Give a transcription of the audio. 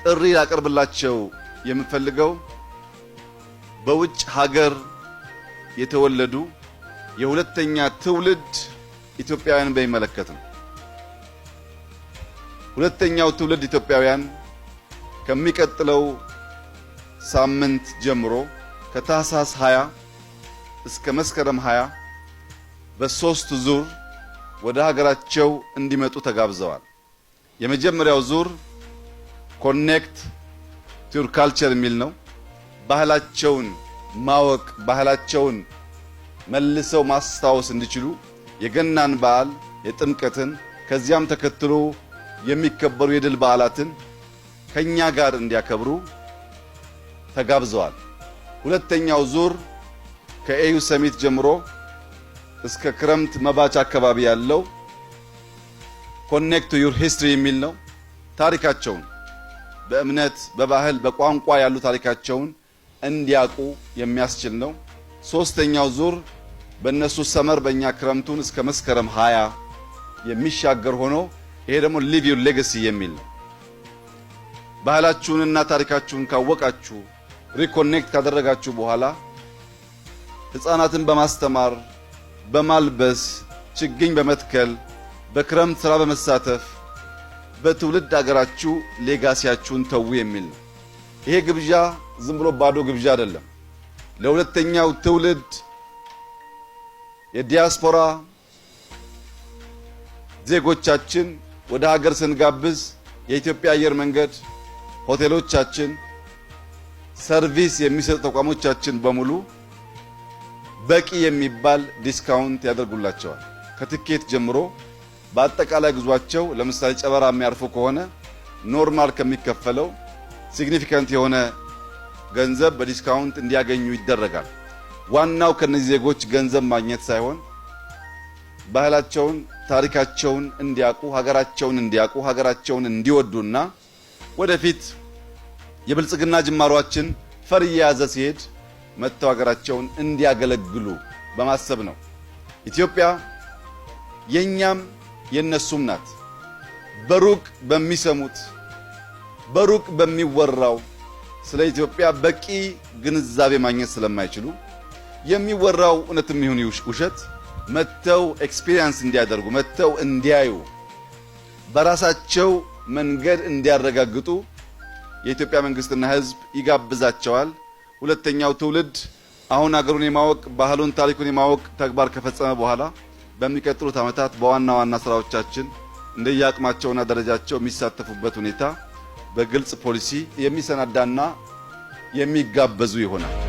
ጥሪ ላቀርብላቸው የምፈልገው በውጭ ሀገር የተወለዱ የሁለተኛ ትውልድ ኢትዮጵያውያን በሚመለከት ነው። ሁለተኛው ትውልድ ኢትዮጵያውያን ከሚቀጥለው ሳምንት ጀምሮ ከታህሳስ 20 እስከ መስከረም 20 በሶስት ዙር ወደ ሀገራቸው እንዲመጡ ተጋብዘዋል። የመጀመሪያው ዙር ኮኔክት ቱ ዩር ካልቸር የሚል ነው። ባህላቸውን ማወቅ፣ ባህላቸውን መልሰው ማስታወስ እንዲችሉ የገናን በዓል፣ የጥምቀትን ከዚያም ተከትሎ የሚከበሩ የድል በዓላትን ከኛ ጋር እንዲያከብሩ ተጋብዘዋል። ሁለተኛው ዙር ከኤዩ ሰሚት ጀምሮ እስከ ክረምት መባቻ አካባቢ ያለው ኮኔክት ቱ ዩር ሂስትሪ የሚል ነው። ታሪካቸውን በእምነት፣ በባህል፣ በቋንቋ ያሉ ታሪካቸውን እንዲያውቁ የሚያስችል ነው። ሶስተኛው ዙር በእነሱ ሰመር በእኛ ክረምቱን እስከ መስከረም 20 የሚሻገር ሆኖ ይሄ ደግሞ ሊቭ ዩር ሌጋሲ የሚል ነው። ባህላችሁንና ታሪካችሁን ካወቃችሁ ሪኮኔክት ካደረጋችሁ በኋላ ሕፃናትን በማስተማር በማልበስ ችግኝ በመትከል በክረምት ስራ በመሳተፍ በትውልድ አገራችሁ ሌጋሲያችሁን ተው የሚል ነው። ይሄ ግብዣ ዝም ብሎ ባዶ ግብዣ አይደለም። ለሁለተኛው ትውልድ የዲያስፖራ ዜጎቻችን ወደ ሀገር ስንጋብዝ የኢትዮጵያ አየር መንገድ፣ ሆቴሎቻችን፣ ሰርቪስ የሚሰጡ ተቋሞቻችን በሙሉ በቂ የሚባል ዲስካውንት ያደርጉላቸዋል። ከትኬት ጀምሮ በአጠቃላይ ጉዟቸው ለምሳሌ ጨበራ የሚያርፉ ከሆነ ኖርማል ከሚከፈለው ሲግኒፊካንት የሆነ ገንዘብ በዲስካውንት እንዲያገኙ ይደረጋል። ዋናው ከነዚህ ዜጎች ገንዘብ ማግኘት ሳይሆን ባህላቸውን፣ ታሪካቸውን እንዲያውቁ፣ ሀገራቸውን እንዲያውቁ፣ ሀገራቸውን እንዲወዱና ወደፊት የብልጽግና ጅማሯችን ፈር እየያዘ ሲሄድ መጥተው ሀገራቸውን እንዲያገለግሉ በማሰብ ነው። ኢትዮጵያ የኛም የነሱም ናት። በሩቅ በሚሰሙት በሩቅ በሚወራው ስለ ኢትዮጵያ በቂ ግንዛቤ ማግኘት ስለማይችሉ የሚወራው እውነትም ይሁን ውሸት መጥተው ኤክስፒሪየንስ እንዲያደርጉ፣ መጥተው እንዲያዩ፣ በራሳቸው መንገድ እንዲያረጋግጡ የኢትዮጵያ መንግስትና ሕዝብ ይጋብዛቸዋል። ሁለተኛው ትውልድ አሁን አገሩን የማወቅ ባህሉን፣ ታሪኩን የማወቅ ተግባር ከፈጸመ በኋላ በሚቀጥሉት ዓመታት በዋና ዋና ስራዎቻችን እንደየአቅማቸውና ደረጃቸው የሚሳተፉበት ሁኔታ በግልጽ ፖሊሲ የሚሰናዳና የሚጋበዙ ይሆናል።